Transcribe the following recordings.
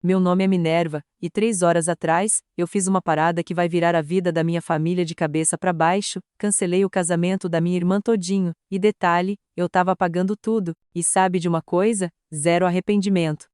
Meu nome é Minerva, e 3 horas atrás, eu fiz uma parada que vai virar a vida da minha família de cabeça para baixo, cancelei o casamento da minha irmã todinho, e detalhe, eu tava pagando tudo, e sabe de uma coisa? Zero arrependimento.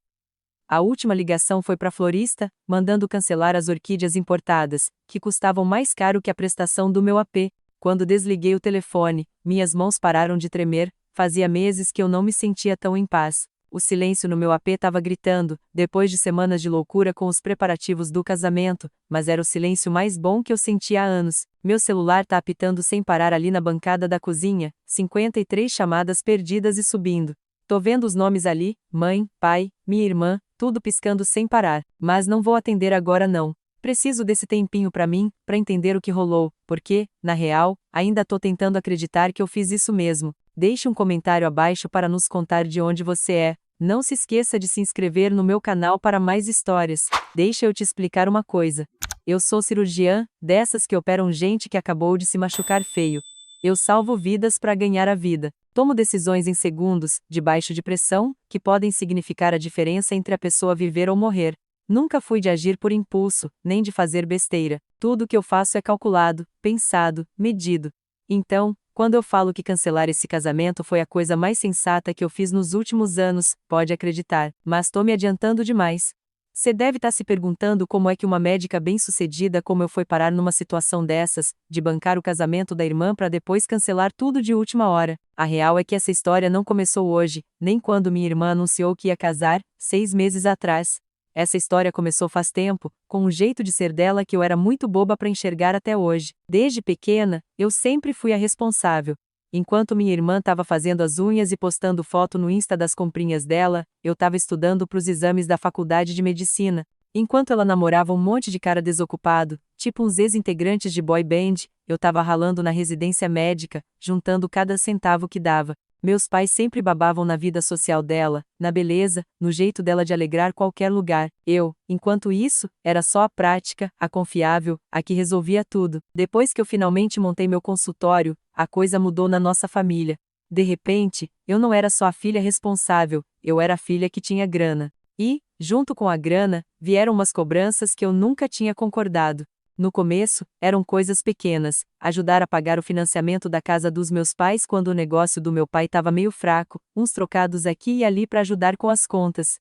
A última ligação foi para a florista, mandando cancelar as orquídeas importadas, que custavam mais caro que a prestação do meu AP. Quando desliguei o telefone, minhas mãos pararam de tremer, fazia meses que eu não me sentia tão em paz. O silêncio no meu AP estava gritando, depois de semanas de loucura com os preparativos do casamento, mas era o silêncio mais bom que eu sentia há anos. Meu celular tá apitando sem parar ali na bancada da cozinha, 53 chamadas perdidas e subindo. Tô vendo os nomes ali, mãe, pai, minha irmã, tudo piscando sem parar, mas não vou atender agora não. Preciso desse tempinho pra mim, pra entender o que rolou, porque, na real, ainda tô tentando acreditar que eu fiz isso mesmo. Deixe um comentário abaixo para nos contar de onde você é. Não se esqueça de se inscrever no meu canal para mais histórias. Deixa eu te explicar uma coisa. Eu sou cirurgiã, dessas que operam gente que acabou de se machucar feio. Eu salvo vidas para ganhar a vida. Tomo decisões em segundos, debaixo de pressão, que podem significar a diferença entre a pessoa viver ou morrer. Nunca fui de agir por impulso, nem de fazer besteira. Tudo o que eu faço é calculado, pensado, medido. Então, quando eu falo que cancelar esse casamento foi a coisa mais sensata que eu fiz nos últimos anos, pode acreditar, mas tô me adiantando demais. Você deve estar se perguntando como é que uma médica bem-sucedida como eu foi parar numa situação dessas, de bancar o casamento da irmã para depois cancelar tudo de última hora. A real é que essa história não começou hoje, nem quando minha irmã anunciou que ia casar, 6 meses atrás. Essa história começou faz tempo, com um jeito de ser dela que eu era muito boba para enxergar até hoje. Desde pequena, eu sempre fui a responsável. Enquanto minha irmã estava fazendo as unhas e postando foto no Insta das comprinhas dela, eu estava estudando para os exames da faculdade de medicina. Enquanto ela namorava um monte de cara desocupado, tipo uns ex-integrantes de boy band, eu estava ralando na residência médica, juntando cada centavo que dava. Meus pais sempre babavam na vida social dela, na beleza, no jeito dela de alegrar qualquer lugar. Eu, enquanto isso, era só a prática, a confiável, a que resolvia tudo. Depois que eu finalmente montei meu consultório, a coisa mudou na nossa família. De repente, eu não era só a filha responsável, eu era a filha que tinha grana. E, junto com a grana, vieram umas cobranças que eu nunca tinha concordado. No começo, eram coisas pequenas, ajudar a pagar o financiamento da casa dos meus pais quando o negócio do meu pai estava meio fraco, uns trocados aqui e ali para ajudar com as contas.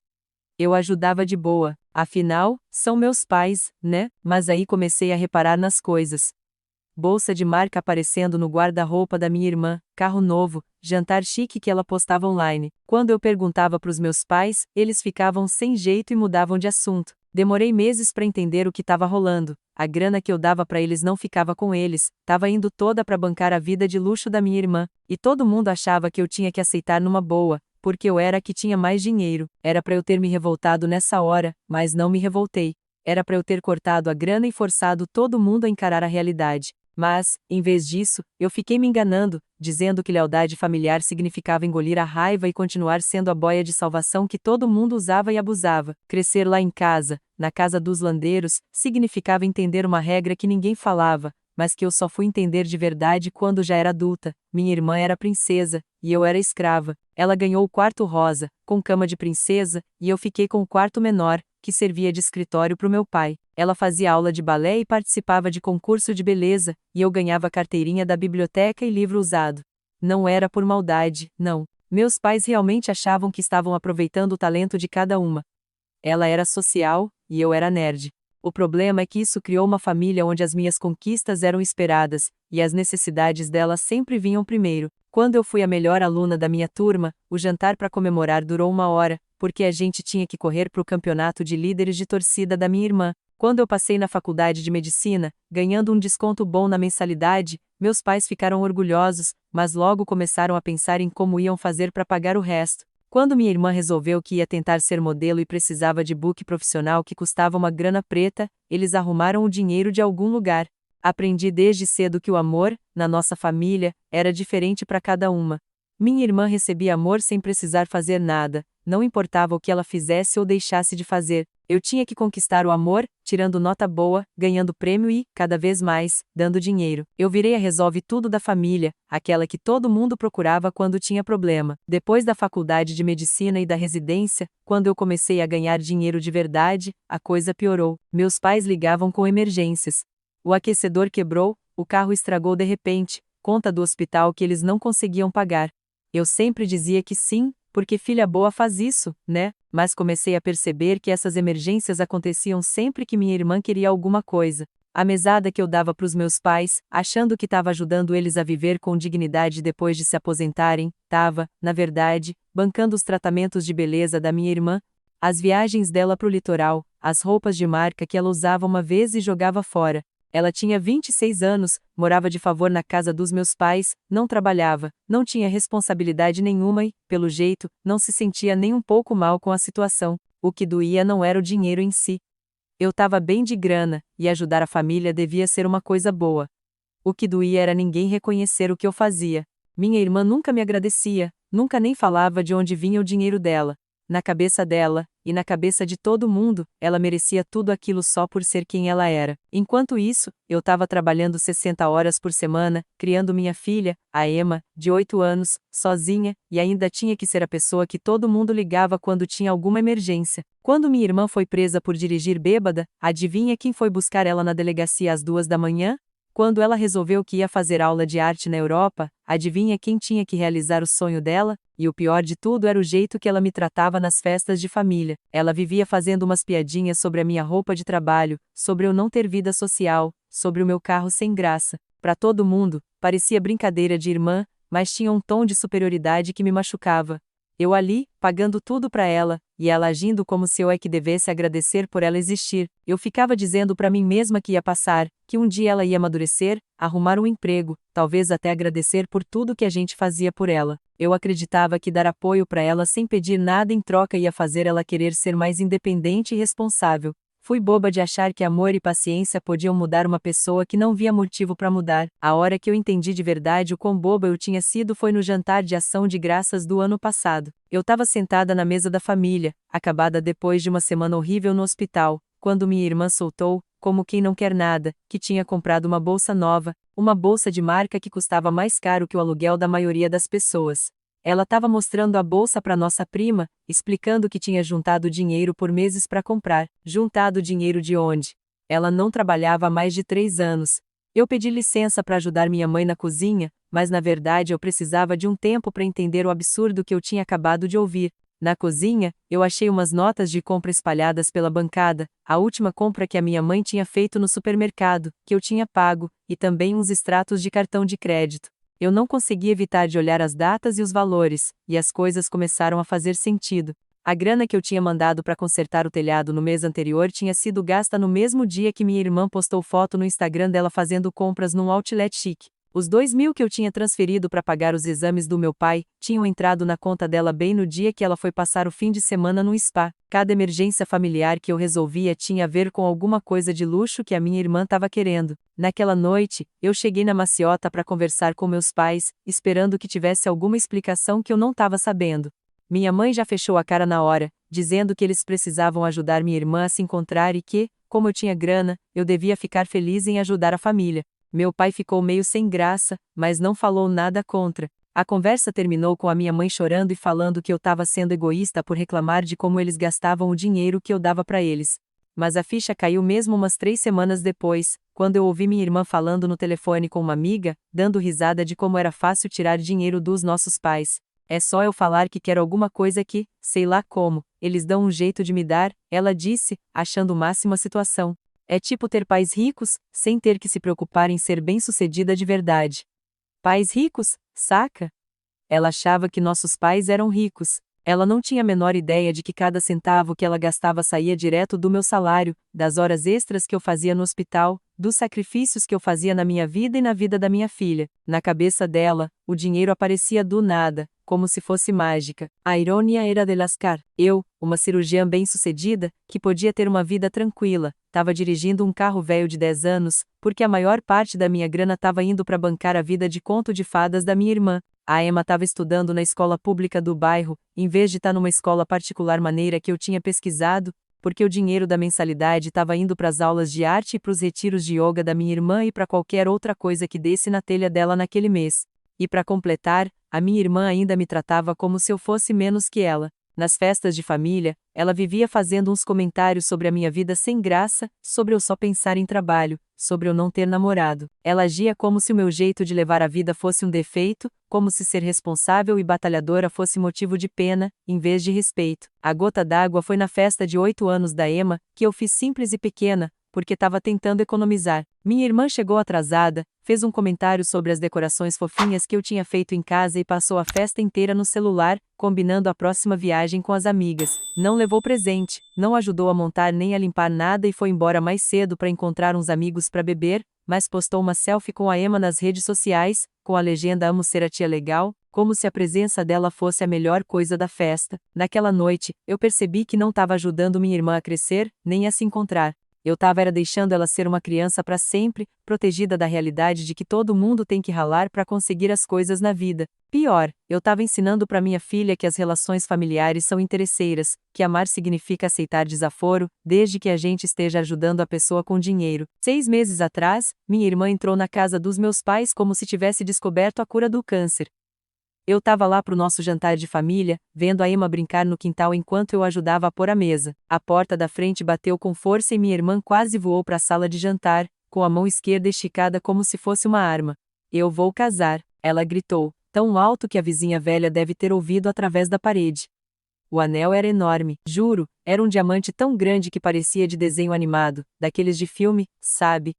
Eu ajudava de boa, afinal, são meus pais, né? Mas aí comecei a reparar nas coisas. Bolsa de marca aparecendo no guarda-roupa da minha irmã, carro novo, jantar chique que ela postava online. Quando eu perguntava para os meus pais, eles ficavam sem jeito e mudavam de assunto. Demorei meses para entender o que estava rolando. A grana que eu dava para eles não ficava com eles, estava indo toda para bancar a vida de luxo da minha irmã. E todo mundo achava que eu tinha que aceitar numa boa, porque eu era a que tinha mais dinheiro. Era para eu ter me revoltado nessa hora, mas não me revoltei. Era para eu ter cortado a grana e forçado todo mundo a encarar a realidade. Mas, em vez disso, eu fiquei me enganando, dizendo que lealdade familiar significava engolir a raiva e continuar sendo a boia de salvação que todo mundo usava e abusava. Crescer lá em casa, na casa dos landeiros, significava entender uma regra que ninguém falava, mas que eu só fui entender de verdade quando já era adulta. Minha irmã era princesa, e eu era escrava. Ela ganhou o quarto rosa, com cama de princesa, e eu fiquei com o quarto menor, que servia de escritório para o meu pai. Ela fazia aula de balé e participava de concurso de beleza, e eu ganhava carteirinha da biblioteca e livro usado. Não era por maldade, não. Meus pais realmente achavam que estavam aproveitando o talento de cada uma. Ela era social, e eu era nerd. O problema é que isso criou uma família onde as minhas conquistas eram esperadas, e as necessidades dela sempre vinham primeiro. Quando eu fui a melhor aluna da minha turma, o jantar para comemorar durou 1 hora, porque a gente tinha que correr para o campeonato de líderes de torcida da minha irmã. Quando eu passei na faculdade de medicina, ganhando um desconto bom na mensalidade, meus pais ficaram orgulhosos, mas logo começaram a pensar em como iam fazer para pagar o resto. Quando minha irmã resolveu que ia tentar ser modelo e precisava de book profissional que custava uma grana preta, eles arrumaram o dinheiro de algum lugar. Aprendi desde cedo que o amor, na nossa família, era diferente para cada uma. Minha irmã recebia amor sem precisar fazer nada, não importava o que ela fizesse ou deixasse de fazer. Eu tinha que conquistar o amor, tirando nota boa, ganhando prêmio e, cada vez mais, dando dinheiro. Eu virei a resolve tudo da família, aquela que todo mundo procurava quando tinha problema. Depois da faculdade de medicina e da residência, quando eu comecei a ganhar dinheiro de verdade, a coisa piorou. Meus pais ligavam com emergências. O aquecedor quebrou, o carro estragou de repente, conta do hospital que eles não conseguiam pagar. Eu sempre dizia que sim, porque filha boa faz isso, né? Mas comecei a perceber que essas emergências aconteciam sempre que minha irmã queria alguma coisa. A mesada que eu dava para os meus pais, achando que estava ajudando eles a viver com dignidade depois de se aposentarem, estava, na verdade, bancando os tratamentos de beleza da minha irmã, as viagens dela para o litoral, as roupas de marca que ela usava uma vez e jogava fora. Ela tinha 26 anos, morava de favor na casa dos meus pais, não trabalhava, não tinha responsabilidade nenhuma e, pelo jeito, não se sentia nem um pouco mal com a situação. O que doía não era o dinheiro em si. Eu estava bem de grana, e ajudar a família devia ser uma coisa boa. O que doía era ninguém reconhecer o que eu fazia. Minha irmã nunca me agradecia, nunca nem falava de onde vinha o dinheiro dela. Na cabeça dela, e na cabeça de todo mundo, ela merecia tudo aquilo só por ser quem ela era. Enquanto isso, eu estava trabalhando 60 horas por semana, criando minha filha, a Emma, de 8 anos, sozinha, e ainda tinha que ser a pessoa que todo mundo ligava quando tinha alguma emergência. Quando minha irmã foi presa por dirigir bêbada, adivinha quem foi buscar ela na delegacia às 2 da manhã? Quando ela resolveu que ia fazer aula de arte na Europa, adivinha quem tinha que realizar o sonho dela? E o pior de tudo era o jeito que ela me tratava nas festas de família. Ela vivia fazendo umas piadinhas sobre a minha roupa de trabalho, sobre eu não ter vida social, sobre o meu carro sem graça. Para todo mundo, parecia brincadeira de irmã, mas tinha um tom de superioridade que me machucava. Eu ali, pagando tudo para ela, e ela agindo como se eu é que devesse agradecer por ela existir. Eu ficava dizendo para mim mesma que ia passar, que um dia ela ia amadurecer, arrumar um emprego, talvez até agradecer por tudo que a gente fazia por ela. Eu acreditava que dar apoio para ela sem pedir nada em troca ia fazer ela querer ser mais independente e responsável. Fui boba de achar que amor e paciência podiam mudar uma pessoa que não via motivo para mudar. A hora que eu entendi de verdade o quão boba eu tinha sido foi no jantar de ação de graças do ano passado. Eu estava sentada na mesa da família, acabada depois de uma semana horrível no hospital, quando minha irmã soltou, como quem não quer nada, que tinha comprado uma bolsa nova, uma bolsa de marca que custava mais caro que o aluguel da maioria das pessoas. Ela estava mostrando a bolsa para nossa prima, explicando que tinha juntado dinheiro por meses para comprar. Juntado dinheiro de onde? Ela não trabalhava há mais de 3 anos. Eu pedi licença para ajudar minha mãe na cozinha, mas na verdade eu precisava de um tempo para entender o absurdo que eu tinha acabado de ouvir. Na cozinha, eu achei umas notas de compra espalhadas pela bancada, a última compra que a minha mãe tinha feito no supermercado, que eu tinha pago, e também uns extratos de cartão de crédito. Eu não consegui evitar de olhar as datas e os valores, e as coisas começaram a fazer sentido. A grana que eu tinha mandado para consertar o telhado no mês anterior tinha sido gasta no mesmo dia que minha irmã postou foto no Instagram dela fazendo compras num outlet chique. Os 2.000 que eu tinha transferido para pagar os exames do meu pai tinham entrado na conta dela bem no dia que ela foi passar o fim de semana no spa. Cada emergência familiar que eu resolvia tinha a ver com alguma coisa de luxo que a minha irmã estava querendo. Naquela noite, eu cheguei na maciota para conversar com meus pais, esperando que tivesse alguma explicação que eu não estava sabendo. Minha mãe já fechou a cara na hora, dizendo que eles precisavam ajudar minha irmã a se encontrar e que, como eu tinha grana, eu devia ficar feliz em ajudar a família. Meu pai ficou meio sem graça, mas não falou nada contra. A conversa terminou com a minha mãe chorando e falando que eu estava sendo egoísta por reclamar de como eles gastavam o dinheiro que eu dava para eles. Mas a ficha caiu mesmo umas 3 semanas depois, quando eu ouvi minha irmã falando no telefone com uma amiga, dando risada de como era fácil tirar dinheiro dos nossos pais. É só eu falar que quero alguma coisa que, sei lá como, eles dão um jeito de me dar, ela disse, achando o máximo a situação. É tipo ter pais ricos, sem ter que se preocupar em ser bem-sucedida de verdade. Pais ricos, saca? Ela achava que nossos pais eram ricos. Ela não tinha a menor ideia de que cada centavo que ela gastava saía direto do meu salário, das horas extras que eu fazia no hospital, dos sacrifícios que eu fazia na minha vida e na vida da minha filha. Na cabeça dela, o dinheiro aparecia do nada, como se fosse mágica. A ironia era de lascar. Eu, uma cirurgiã bem-sucedida, que podia ter uma vida tranquila, estava dirigindo um carro velho de 10 anos, porque a maior parte da minha grana estava indo para bancar a vida de conto de fadas da minha irmã. A Emma estava estudando na escola pública do bairro, em vez de estar numa escola particular maneira que eu tinha pesquisado, porque o dinheiro da mensalidade estava indo para as aulas de arte e para os retiros de yoga da minha irmã e para qualquer outra coisa que desse na telha dela naquele mês. E para completar, a minha irmã ainda me tratava como se eu fosse menos que ela. Nas festas de família, ela vivia fazendo uns comentários sobre a minha vida sem graça, sobre eu só pensar em trabalho, sobre eu não ter namorado. Ela agia como se o meu jeito de levar a vida fosse um defeito, como se ser responsável e batalhadora fosse motivo de pena, em vez de respeito. A gota d'água foi na festa de 8 anos da Emma, que eu fiz simples e pequena, porque estava tentando economizar. Minha irmã chegou atrasada, fez um comentário sobre as decorações fofinhas que eu tinha feito em casa e passou a festa inteira no celular, combinando a próxima viagem com as amigas. Não levou presente, não ajudou a montar nem a limpar nada e foi embora mais cedo para encontrar uns amigos para beber, mas postou uma selfie com a Emma nas redes sociais, com a legenda "Amo ser a tia legal", como se a presença dela fosse a melhor coisa da festa. Naquela noite, eu percebi que não estava ajudando minha irmã a crescer, nem a se encontrar. Eu estava deixando ela ser uma criança para sempre, protegida da realidade de que todo mundo tem que ralar para conseguir as coisas na vida. Pior, eu estava ensinando para minha filha que as relações familiares são interesseiras, que amar significa aceitar desaforo, desde que a gente esteja ajudando a pessoa com dinheiro. 6 meses atrás, minha irmã entrou na casa dos meus pais como se tivesse descoberto a cura do câncer. Eu estava lá pro nosso jantar de família, vendo a Emma brincar no quintal enquanto eu ajudava a pôr a mesa. A porta da frente bateu com força e minha irmã quase voou para a sala de jantar, com a mão esquerda esticada como se fosse uma arma. "Eu vou casar", ela gritou, tão alto que a vizinha velha deve ter ouvido através da parede. O anel era enorme, juro, era um diamante tão grande que parecia de desenho animado, daqueles de filme, sabe?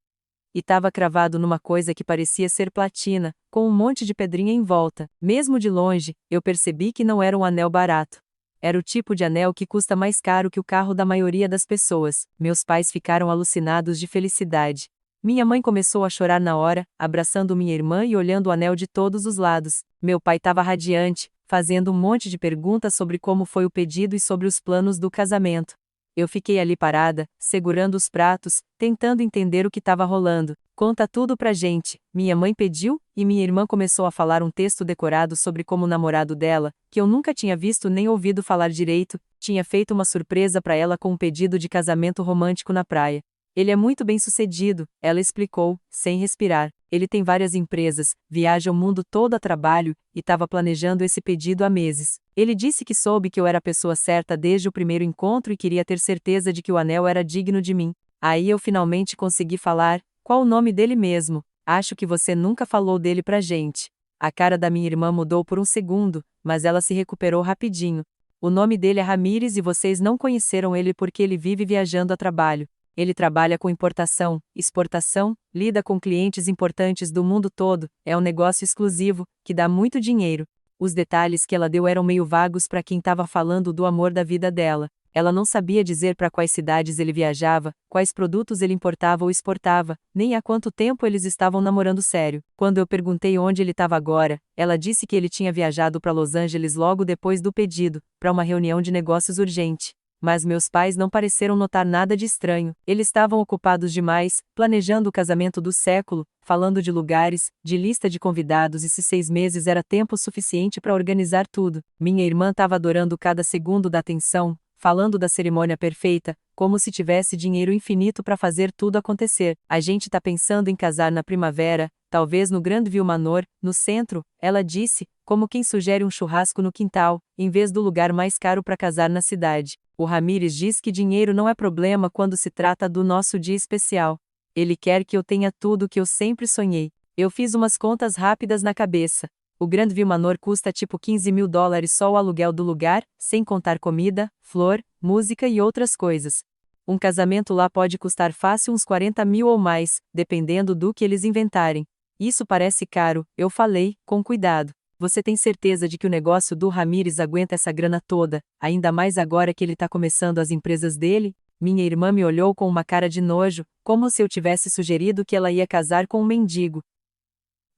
E estava cravado numa coisa que parecia ser platina, com um monte de pedrinha em volta. Mesmo de longe, eu percebi que não era um anel barato. Era o tipo de anel que custa mais caro que o carro da maioria das pessoas. Meus pais ficaram alucinados de felicidade. Minha mãe começou a chorar na hora, abraçando minha irmã e olhando o anel de todos os lados. Meu pai estava radiante, fazendo um monte de perguntas sobre como foi o pedido e sobre os planos do casamento. Eu fiquei ali parada, segurando os pratos, tentando entender o que estava rolando. "Conta tudo pra gente", minha mãe pediu, e minha irmã começou a falar um texto decorado sobre como o namorado dela, que eu nunca tinha visto nem ouvido falar direito, tinha feito uma surpresa pra ela com um pedido de casamento romântico na praia. "Ele é muito bem-sucedido", ela explicou, sem respirar. "Ele tem várias empresas, viaja o mundo todo a trabalho, e estava planejando esse pedido há meses. Ele disse que soube que eu era a pessoa certa desde o primeiro encontro e queria ter certeza de que o anel era digno de mim. Aí eu finalmente consegui falar, qual o nome dele mesmo? Acho que você nunca falou dele pra gente." A cara da minha irmã mudou por um segundo, mas ela se recuperou rapidinho. "O nome dele é Ramírez e vocês não conheceram ele porque ele vive viajando a trabalho. Ele trabalha com importação, exportação, lida com clientes importantes do mundo todo, é um negócio exclusivo, que dá muito dinheiro." Os detalhes que ela deu eram meio vagos para quem estava falando do amor da vida dela. Ela não sabia dizer para quais cidades ele viajava, quais produtos ele importava ou exportava, nem há quanto tempo eles estavam namorando sério. Quando eu perguntei onde ele estava agora, ela disse que ele tinha viajado para Los Angeles logo depois do pedido, para uma reunião de negócios urgente. Mas meus pais não pareceram notar nada de estranho. Eles estavam ocupados demais, planejando o casamento do século, falando de lugares, de lista de convidados e se 6 meses era tempo suficiente para organizar tudo. Minha irmã estava adorando cada segundo da atenção, falando da cerimônia perfeita, como se tivesse dinheiro infinito para fazer tudo acontecer. "A gente tá pensando em casar na primavera, talvez no Grandview Manor, no centro", ela disse, como quem sugere um churrasco no quintal, em vez do lugar mais caro para casar na cidade. "O Ramírez diz que dinheiro não é problema quando se trata do nosso dia especial. Ele quer que eu tenha tudo o que eu sempre sonhei." Eu fiz umas contas rápidas na cabeça. O Grandview Manor custa tipo $15.000 só o aluguel do lugar, sem contar comida, flor, música e outras coisas. Um casamento lá pode custar fácil uns 40 mil ou mais, dependendo do que eles inventarem. "Isso parece caro", eu falei, com cuidado. "Você tem certeza de que o negócio do Ramírez aguenta essa grana toda, ainda mais agora que ele está começando as empresas dele?" Minha irmã me olhou com uma cara de nojo, como se eu tivesse sugerido que ela ia casar com um mendigo.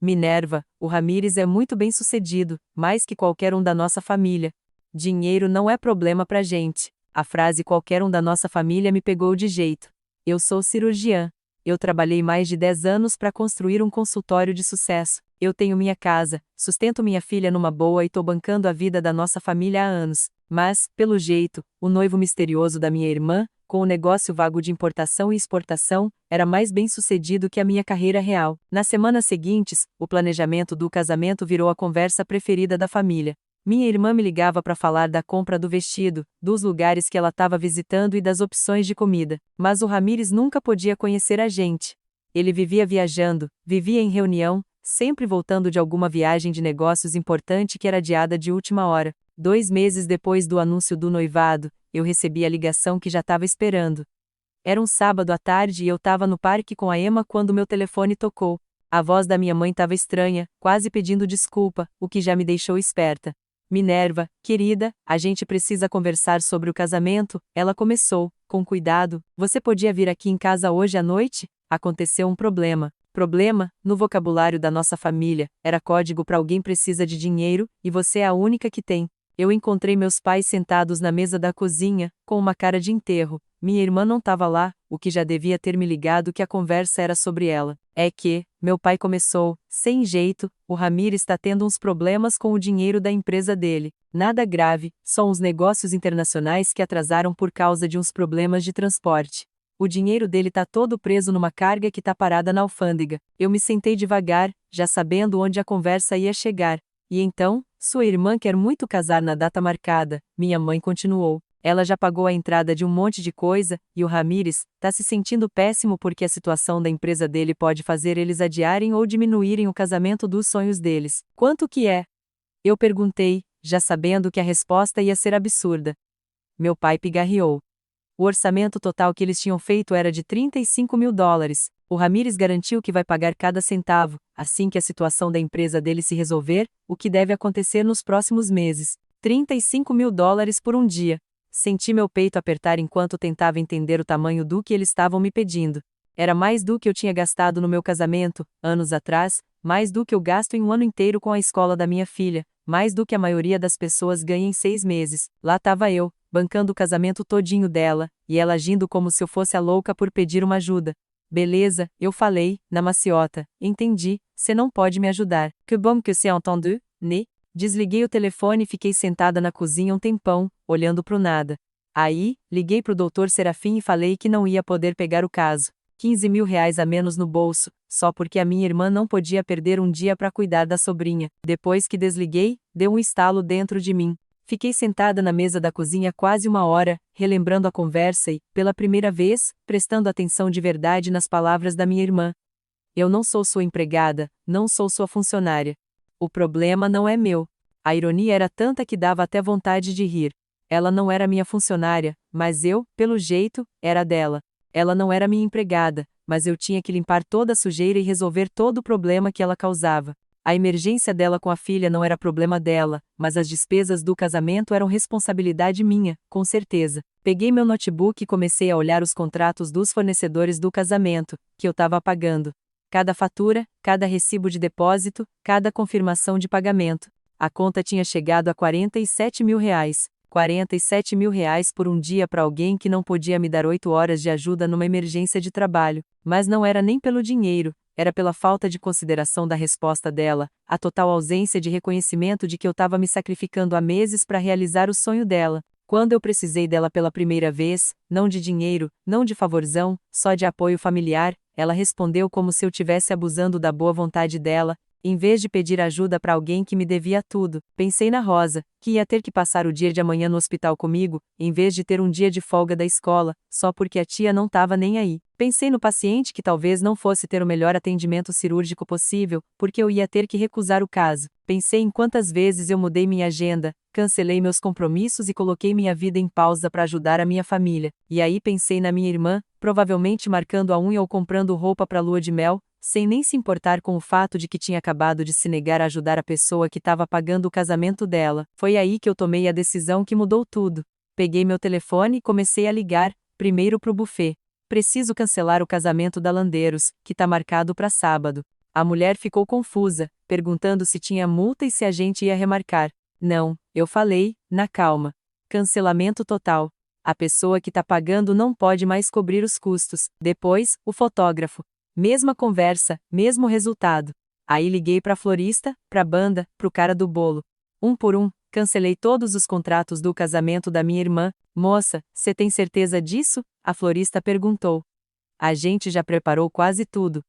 "Minerva, o Ramírez é muito bem-sucedido, mais que qualquer um da nossa família. Dinheiro não é problema pra gente." A frase "qualquer um da nossa família" me pegou de jeito. Eu sou cirurgiã. Eu trabalhei mais de 10 anos para construir um consultório de sucesso. Eu tenho minha casa, sustento minha filha numa boa e tô bancando a vida da nossa família há anos. Mas, pelo jeito, o noivo misterioso da minha irmã, com o negócio vago de importação e exportação, era mais bem-sucedido que a minha carreira real. Nas semanas seguintes, o planejamento do casamento virou a conversa preferida da família. Minha irmã me ligava para falar da compra do vestido, dos lugares que ela estava visitando e das opções de comida. Mas o Ramírez nunca podia conhecer a gente. Ele vivia viajando, vivia em reunião, sempre voltando de alguma viagem de negócios importante que era adiada de última hora. 2 meses depois do anúncio do noivado, eu recebi a ligação que já estava esperando. Era um sábado à tarde e eu estava no parque com a Emma quando meu telefone tocou. A voz da minha mãe estava estranha, quase pedindo desculpa, o que já me deixou esperta. Minerva, querida, a gente precisa conversar sobre o casamento, ela começou, com cuidado. Você podia vir aqui em casa hoje à noite? Aconteceu um problema. Problema, no vocabulário da nossa família, era código para alguém precisa de dinheiro, e você é a única que tem. Eu encontrei meus pais sentados na mesa da cozinha, com uma cara de enterro. Minha irmã não estava lá, o que já devia ter me ligado que a conversa era sobre ela. É que, meu pai começou, sem jeito, o Ramírez está tendo uns problemas com o dinheiro da empresa dele. Nada grave, só uns negócios internacionais que atrasaram por causa de uns problemas de transporte. O dinheiro dele tá todo preso numa carga que tá parada na alfândega. Eu me sentei devagar, já sabendo onde a conversa ia chegar. E então, sua irmã quer muito casar na data marcada, minha mãe continuou. Ela já pagou a entrada de um monte de coisa, e o Ramírez tá se sentindo péssimo porque a situação da empresa dele pode fazer eles adiarem ou diminuírem o casamento dos sonhos deles. Quanto que é? Eu perguntei, já sabendo que a resposta ia ser absurda. Meu pai pigarreou. O orçamento total que eles tinham feito era de $35 mil. O Ramírez garantiu que vai pagar cada centavo, assim que a situação da empresa dele se resolver, o que deve acontecer nos próximos meses. $35 mil por um dia. Senti meu peito apertar enquanto tentava entender o tamanho do que eles estavam me pedindo. Era mais do que eu tinha gastado no meu casamento, anos atrás, mais do que eu gasto em um ano inteiro com a escola da minha filha, mais do que a maioria das pessoas ganha em 6 meses. Lá estava eu, bancando o casamento todinho dela, e ela agindo como se eu fosse a louca por pedir uma ajuda. Beleza, eu falei, na maciota, entendi, cê não pode me ajudar. Que bom que c'est entendu, né? Desliguei o telefone e fiquei sentada na cozinha um tempão, olhando pro nada. Aí, liguei pro Dr. Serafim e falei que não ia poder pegar o caso. R$ 15 mil a menos no bolso, só porque a minha irmã não podia perder um dia para cuidar da sobrinha. Depois que desliguei, deu um estalo dentro de mim. Fiquei sentada na mesa da cozinha quase 1 hora, relembrando a conversa e, pela primeira vez, prestando atenção de verdade nas palavras da minha irmã. Eu não sou sua empregada, não sou sua funcionária. O problema não é meu. A ironia era tanta que dava até vontade de rir. Ela não era minha funcionária, mas eu, pelo jeito, era dela. Ela não era minha empregada, mas eu tinha que limpar toda a sujeira e resolver todo o problema que ela causava. A emergência dela com a filha não era problema dela, mas as despesas do casamento eram responsabilidade minha, com certeza. Peguei meu notebook e comecei a olhar os contratos dos fornecedores do casamento, que eu estava pagando. Cada fatura, cada recibo de depósito, cada confirmação de pagamento. A conta tinha chegado a R$ 47 mil. R$ 47 mil por um dia para alguém que não podia me dar 8 horas de ajuda numa emergência de trabalho. Mas não era nem pelo dinheiro, era pela falta de consideração da resposta dela, a total ausência de reconhecimento de que eu estava me sacrificando há meses para realizar o sonho dela. Quando eu precisei dela pela primeira vez, não de dinheiro, não de favorzão, só de apoio familiar, ela respondeu como se eu tivesse abusando da boa vontade dela. Em vez de pedir ajuda para alguém que me devia tudo, pensei na Rosa, que ia ter que passar o dia de amanhã no hospital comigo, em vez de ter um dia de folga da escola, só porque a tia não estava nem aí. Pensei no paciente que talvez não fosse ter o melhor atendimento cirúrgico possível, porque eu ia ter que recusar o caso. Pensei em quantas vezes eu mudei minha agenda, cancelei meus compromissos e coloquei minha vida em pausa para ajudar a minha família. E aí pensei na minha irmã, provavelmente marcando a unha ou comprando roupa para a lua de mel, sem nem se importar com o fato de que tinha acabado de se negar a ajudar a pessoa que estava pagando o casamento dela. Foi aí que eu tomei a decisão que mudou tudo. Peguei meu telefone e comecei a ligar, primeiro pro buffet. Preciso cancelar o casamento da Landeiros, que tá marcado para sábado. A mulher ficou confusa, perguntando se tinha multa e se a gente ia remarcar. Não, eu falei, na calma. Cancelamento total. A pessoa que tá pagando não pode mais cobrir os custos. Depois, o fotógrafo. Mesma conversa, mesmo resultado. Aí liguei pra florista, pra banda, pro cara do bolo. Um por um, cancelei todos os contratos do casamento da minha irmã. Moça, cê tem certeza disso? A florista perguntou. A gente já preparou quase tudo.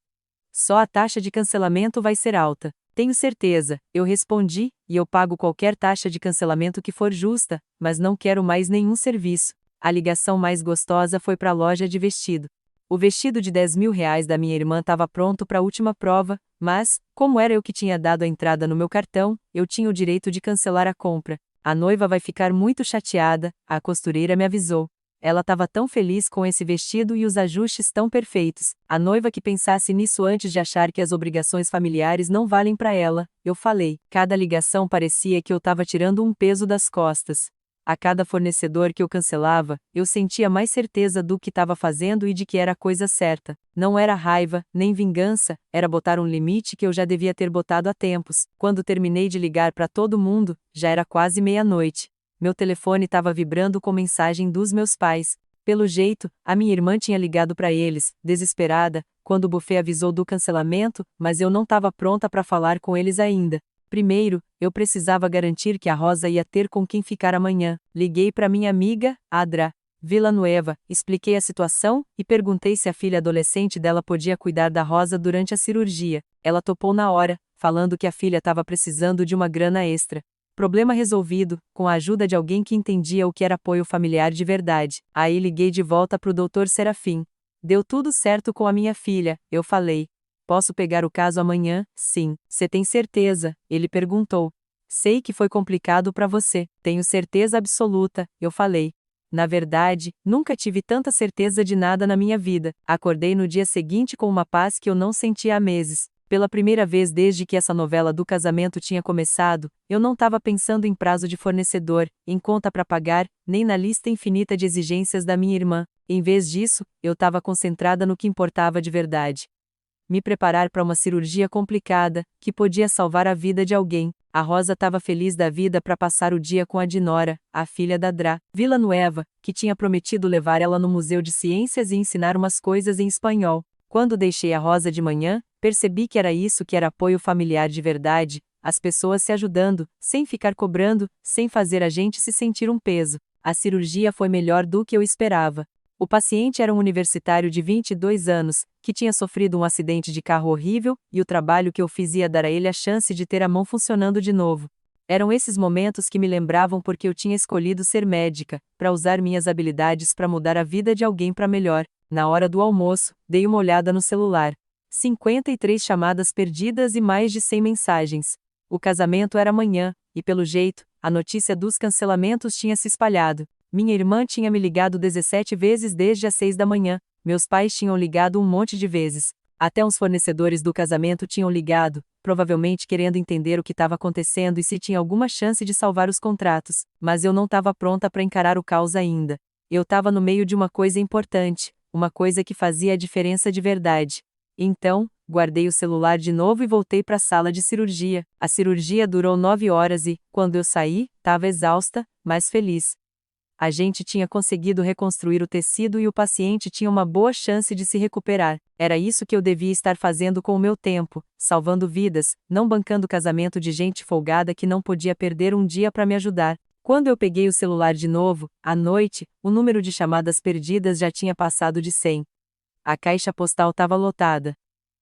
Só a taxa de cancelamento vai ser alta. Tenho certeza, eu respondi, e eu pago qualquer taxa de cancelamento que for justa, mas não quero mais nenhum serviço. A ligação mais gostosa foi para a loja de vestido. O vestido de R$ 10.000 da minha irmã estava pronto para a última prova, mas, como era eu que tinha dado a entrada no meu cartão, eu tinha o direito de cancelar a compra. A noiva vai ficar muito chateada, a costureira me avisou. Ela estava tão feliz com esse vestido e os ajustes tão perfeitos. A noiva que pensasse nisso antes de achar que as obrigações familiares não valem para ela, eu falei. Cada ligação parecia que eu estava tirando um peso das costas. A cada fornecedor que eu cancelava, eu sentia mais certeza do que estava fazendo e de que era a coisa certa. Não era raiva, nem vingança, era botar um limite que eu já devia ter botado há tempos. Quando terminei de ligar para todo mundo, já era quase meia-noite. Meu telefone estava vibrando com mensagem dos meus pais. Pelo jeito, a minha irmã tinha ligado para eles, desesperada, quando o buffet avisou do cancelamento, mas eu não estava pronta para falar com eles ainda. Primeiro, eu precisava garantir que a Rosa ia ter com quem ficar amanhã. Liguei para minha amiga, Adra Villanueva, expliquei a situação e perguntei se a filha adolescente dela podia cuidar da Rosa durante a cirurgia. Ela topou na hora, falando que a filha estava precisando de uma grana extra. Problema resolvido, com a ajuda de alguém que entendia o que era apoio familiar de verdade. Aí liguei de volta pro Dr. Serafim. Deu tudo certo com a minha filha, eu falei. Posso pegar o caso amanhã? Sim. Cê tem certeza? Ele perguntou. Sei que foi complicado para você, tenho certeza absoluta, eu falei. Na verdade, nunca tive tanta certeza de nada na minha vida. Acordei no dia seguinte com uma paz que eu não sentia há meses. Pela primeira vez desde que essa novela do casamento tinha começado, eu não estava pensando em prazo de fornecedor, em conta para pagar, nem na lista infinita de exigências da minha irmã. Em vez disso, eu estava concentrada no que importava de verdade. Me preparar para uma cirurgia complicada, que podia salvar a vida de alguém. A Rosa estava feliz da vida para passar o dia com a Dinora, a filha da Dra Villanueva, que tinha prometido levar ela no Museu de Ciências e ensinar umas coisas em espanhol. Quando deixei a Rosa de manhã, percebi que era isso que era apoio familiar de verdade, as pessoas se ajudando, sem ficar cobrando, sem fazer a gente se sentir um peso. A cirurgia foi melhor do que eu esperava. O paciente era um universitário de 22 anos, que tinha sofrido um acidente de carro horrível, e o trabalho que eu fiz ia dar a ele a chance de ter a mão funcionando de novo. Eram esses momentos que me lembravam porque eu tinha escolhido ser médica, para usar minhas habilidades para mudar a vida de alguém para melhor. Na hora do almoço, dei uma olhada no celular. 53 chamadas perdidas e mais de 100 mensagens. O casamento era amanhã, e pelo jeito, a notícia dos cancelamentos tinha se espalhado. Minha irmã tinha me ligado 17 vezes desde as 6 da manhã, meus pais tinham ligado um monte de vezes. Até uns fornecedores do casamento tinham ligado, provavelmente querendo entender o que estava acontecendo e se tinha alguma chance de salvar os contratos, mas eu não estava pronta para encarar o caos ainda. Eu estava no meio de uma coisa importante, uma coisa que fazia a diferença de verdade. Então, guardei o celular de novo e voltei para a sala de cirurgia. A cirurgia durou 9 horas e, quando eu saí, estava exausta, mas feliz. A gente tinha conseguido reconstruir o tecido e o paciente tinha uma boa chance de se recuperar. Era isso que eu devia estar fazendo com o meu tempo, salvando vidas, não bancando casamento de gente folgada que não podia perder um dia para me ajudar. Quando eu peguei o celular de novo, à noite, o número de chamadas perdidas já tinha passado de 100. A caixa postal estava lotada.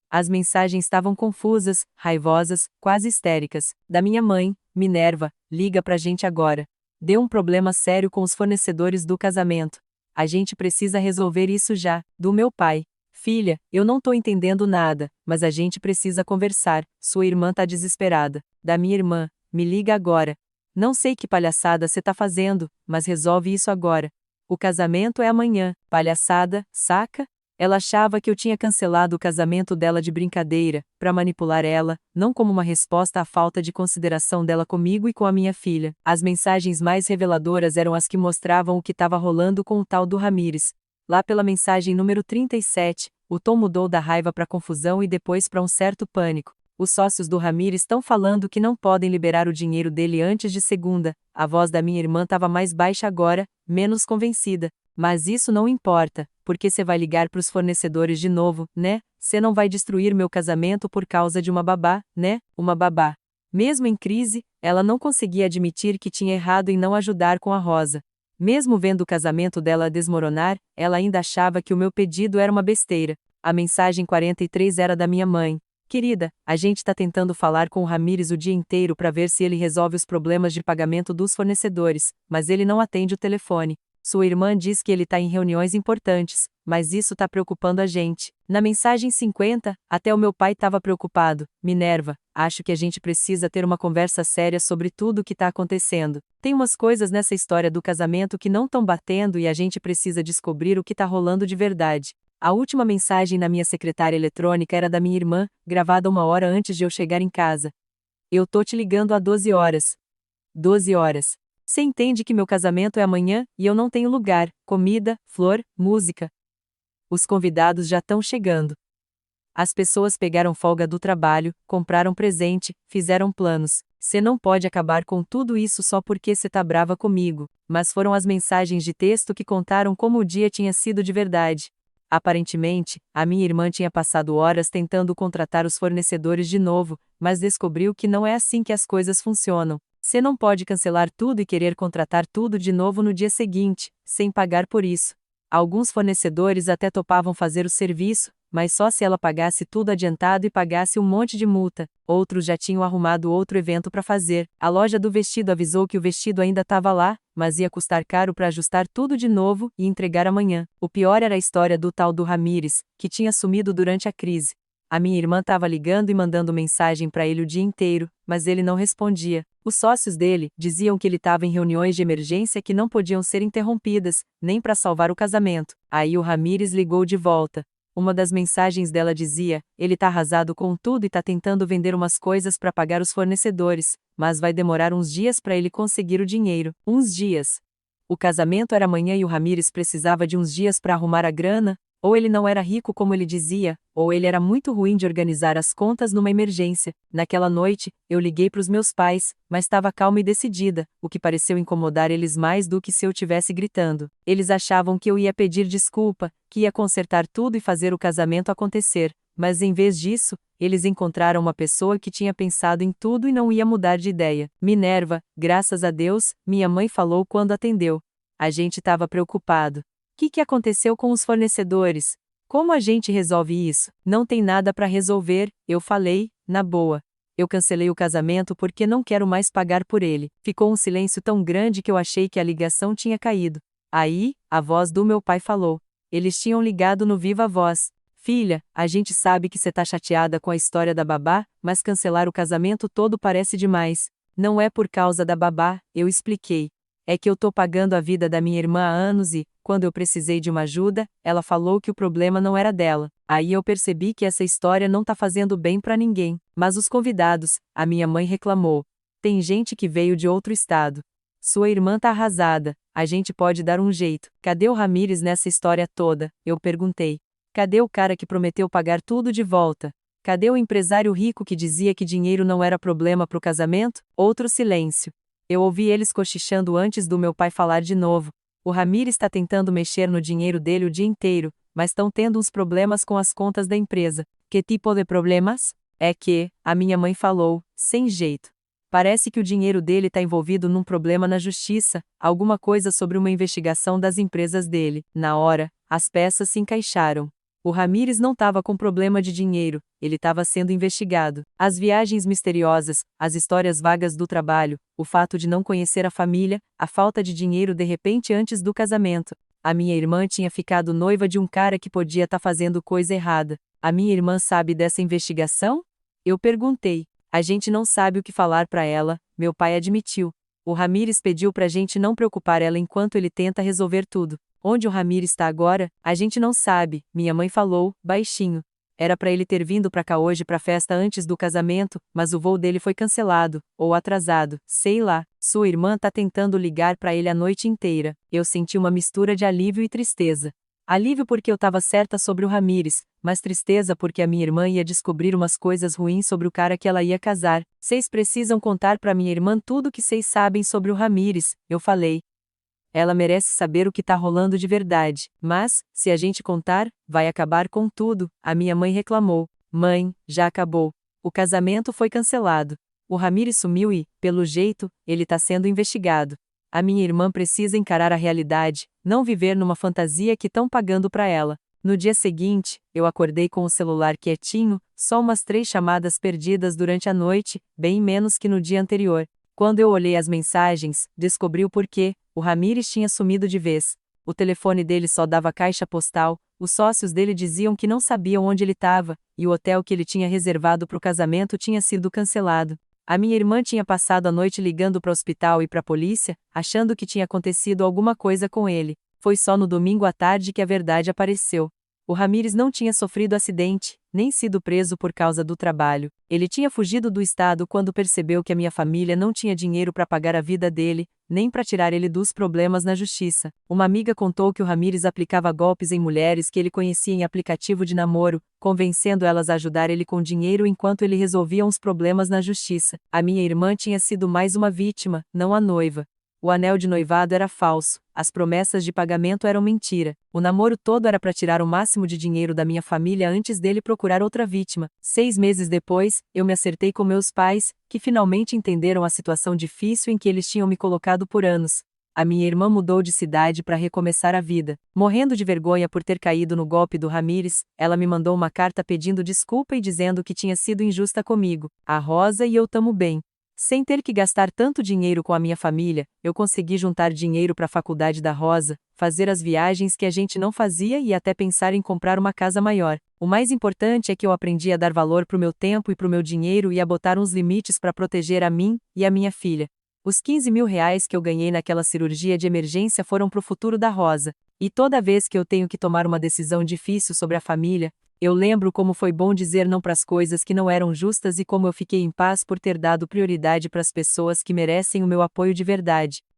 As mensagens estavam confusas, raivosas, quase histéricas. Da minha mãe, Minerva, liga pra gente agora. Deu um problema sério com os fornecedores do casamento. A gente precisa resolver isso já. Do meu pai. Filha, eu não tô entendendo nada, mas a gente precisa conversar. Sua irmã tá desesperada. Da minha irmã, me liga agora. Não sei que palhaçada você tá fazendo, mas resolve isso agora. O casamento é amanhã. Palhaçada, saca? Ela achava que eu tinha cancelado o casamento dela de brincadeira, para manipular ela, não como uma resposta à falta de consideração dela comigo e com a minha filha. As mensagens mais reveladoras eram as que mostravam o que estava rolando com o tal do Ramires. Lá pela mensagem número 37, o tom mudou da raiva para confusão e depois para um certo pânico. Os sócios do Ramires estão falando que não podem liberar o dinheiro dele antes de segunda. A voz da minha irmã estava mais baixa agora, menos convencida. Mas isso não importa, porque você vai ligar pros fornecedores de novo, né? Você não vai destruir meu casamento por causa de uma babá, né? Uma babá. Mesmo em crise, ela não conseguia admitir que tinha errado em não ajudar com a Rosa. Mesmo vendo o casamento dela desmoronar, ela ainda achava que o meu pedido era uma besteira. A mensagem 43 era da minha mãe. Querida, a gente tá tentando falar com o Ramires o dia inteiro para ver se ele resolve os problemas de pagamento dos fornecedores, mas ele não atende o telefone. Sua irmã diz que ele tá em reuniões importantes, mas isso tá preocupando a gente. Na mensagem 50, até o meu pai estava preocupado. Minerva, acho que a gente precisa ter uma conversa séria sobre tudo o que tá acontecendo. Tem umas coisas nessa história do casamento que não estão batendo e a gente precisa descobrir o que tá rolando de verdade. A última mensagem na minha secretária eletrônica era da minha irmã, gravada 1 hora antes de eu chegar em casa. Eu tô te ligando há 12 horas. 12 horas. Você entende que meu casamento é amanhã, e eu não tenho lugar, comida, flor, música. Os convidados já estão chegando. As pessoas pegaram folga do trabalho, compraram presente, fizeram planos. Você não pode acabar com tudo isso só porque você tá brava comigo. Mas foram as mensagens de texto que contaram como o dia tinha sido de verdade. Aparentemente, a minha irmã tinha passado horas tentando contratar os fornecedores de novo, mas descobriu que não é assim que as coisas funcionam. Você não pode cancelar tudo e querer contratar tudo de novo no dia seguinte, sem pagar por isso. Alguns fornecedores até topavam fazer o serviço, mas só se ela pagasse tudo adiantado e pagasse um monte de multa. Outros já tinham arrumado outro evento para fazer. A loja do vestido avisou que o vestido ainda estava lá, mas ia custar caro para ajustar tudo de novo e entregar amanhã. O pior era a história do tal do Ramires, que tinha sumido durante a crise. A minha irmã estava ligando e mandando mensagem para ele o dia inteiro, mas ele não respondia. Os sócios dele diziam que ele estava em reuniões de emergência que não podiam ser interrompidas, nem para salvar o casamento. Aí o Ramires ligou de volta. Uma das mensagens dela dizia: ele tá arrasado com tudo e tá tentando vender umas coisas para pagar os fornecedores, mas vai demorar uns dias para ele conseguir o dinheiro. Uns dias. O casamento era amanhã e o Ramires precisava de uns dias para arrumar a grana. Ou ele não era rico como ele dizia, ou ele era muito ruim de organizar as contas numa emergência. Naquela noite, eu liguei para os meus pais, mas estava calma e decidida, o que pareceu incomodar eles mais do que se eu tivesse gritando. Eles achavam que eu ia pedir desculpa, que ia consertar tudo e fazer o casamento acontecer, mas em vez disso, eles encontraram uma pessoa que tinha pensado em tudo e não ia mudar de ideia. Minerva, graças a Deus, minha mãe falou quando atendeu. A gente estava preocupado. O que aconteceu com os fornecedores? Como a gente resolve isso? Não tem nada para resolver, eu falei, na boa. Eu cancelei o casamento porque não quero mais pagar por ele. Ficou um silêncio tão grande que eu achei que a ligação tinha caído. Aí, a voz do meu pai falou. Eles tinham ligado no Viva Voz. Filha, a gente sabe que você tá chateada com a história da babá, mas cancelar o casamento todo parece demais. Não é por causa da babá, eu expliquei. É que eu tô pagando a vida da minha irmã há anos e, quando eu precisei de uma ajuda, ela falou que o problema não era dela. Aí eu percebi que essa história não tá fazendo bem pra ninguém. Mas os convidados, a minha mãe reclamou. Tem gente que veio de outro estado. Sua irmã tá arrasada, a gente pode dar um jeito. Cadê o Ramires nessa história toda? Eu perguntei. Cadê o cara que prometeu pagar tudo de volta? Cadê o empresário rico que dizia que dinheiro não era problema pro casamento? Outro silêncio. Eu ouvi eles cochichando antes do meu pai falar de novo. O Ramires está tentando mexer no dinheiro dele o dia inteiro, mas estão tendo uns problemas com as contas da empresa. Que tipo de problemas? É que, a minha mãe falou, sem jeito. Parece que o dinheiro dele está envolvido num problema na justiça, alguma coisa sobre uma investigação das empresas dele. Na hora, as peças se encaixaram. O Ramires não estava com problema de dinheiro, ele estava sendo investigado. As viagens misteriosas, as histórias vagas do trabalho, o fato de não conhecer a família, a falta de dinheiro de repente antes do casamento. A minha irmã tinha ficado noiva de um cara que podia estar fazendo coisa errada. A minha irmã sabe dessa investigação? Eu perguntei. A gente não sabe o que falar para ela, meu pai admitiu. O Ramires pediu pra gente não preocupar ela enquanto ele tenta resolver tudo. Onde o Ramires está agora, a gente não sabe, minha mãe falou, baixinho. Era para ele ter vindo pra cá hoje pra festa antes do casamento, mas o voo dele foi cancelado, ou atrasado, sei lá. Sua irmã tá tentando ligar pra ele a noite inteira. Eu senti uma mistura de alívio e tristeza. Alívio porque eu tava certa sobre o Ramires, mas tristeza porque a minha irmã ia descobrir umas coisas ruins sobre o cara que ela ia casar. Vocês precisam contar pra minha irmã tudo que vocês sabem sobre o Ramires, eu falei. Ela merece saber o que tá rolando de verdade. Mas, se a gente contar, vai acabar com tudo, a minha mãe reclamou. Mãe, já acabou. O casamento foi cancelado. O Ramírez sumiu e, pelo jeito, ele tá sendo investigado. A minha irmã precisa encarar a realidade, não viver numa fantasia que estão pagando pra ela. No dia seguinte, eu acordei com o celular quietinho, só umas 3 chamadas perdidas durante a noite, bem menos que no dia anterior. Quando eu olhei as mensagens, descobri o porquê. O Ramírez tinha sumido de vez. O telefone dele só dava caixa postal, os sócios dele diziam que não sabiam onde ele estava, e o hotel que ele tinha reservado para o casamento tinha sido cancelado. A minha irmã tinha passado a noite ligando para o hospital e para a polícia, achando que tinha acontecido alguma coisa com ele. Foi só no domingo à tarde que a verdade apareceu. O Ramírez não tinha sofrido acidente, nem sido preso por causa do trabalho. Ele tinha fugido do estado quando percebeu que a minha família não tinha dinheiro para pagar a vida dele, nem para tirar ele dos problemas na justiça. Uma amiga contou que o Ramírez aplicava golpes em mulheres que ele conhecia em aplicativo de namoro, convencendo elas a ajudar ele com dinheiro enquanto ele resolvia uns problemas na justiça. A minha irmã tinha sido mais uma vítima, não a noiva. O anel de noivado era falso, as promessas de pagamento eram mentira. O namoro todo era para tirar o máximo de dinheiro da minha família antes dele procurar outra vítima. 6 meses depois, eu me acertei com meus pais, que finalmente entenderam a situação difícil em que eles tinham me colocado por anos. A minha irmã mudou de cidade para recomeçar a vida. Morrendo de vergonha por ter caído no golpe do Ramírez, ela me mandou uma carta pedindo desculpa e dizendo que tinha sido injusta comigo. A Rosa e eu tamo bem. Sem ter que gastar tanto dinheiro com a minha família, eu consegui juntar dinheiro para a faculdade da Rosa, fazer as viagens que a gente não fazia e até pensar em comprar uma casa maior. O mais importante é que eu aprendi a dar valor pro meu tempo e pro meu dinheiro e a botar uns limites para proteger a mim e a minha filha. Os 15 mil reais que eu ganhei naquela cirurgia de emergência foram pro futuro da Rosa. E toda vez que eu tenho que tomar uma decisão difícil sobre a família, eu lembro como foi bom dizer não para as coisas que não eram justas e como eu fiquei em paz por ter dado prioridade para as pessoas que merecem o meu apoio de verdade.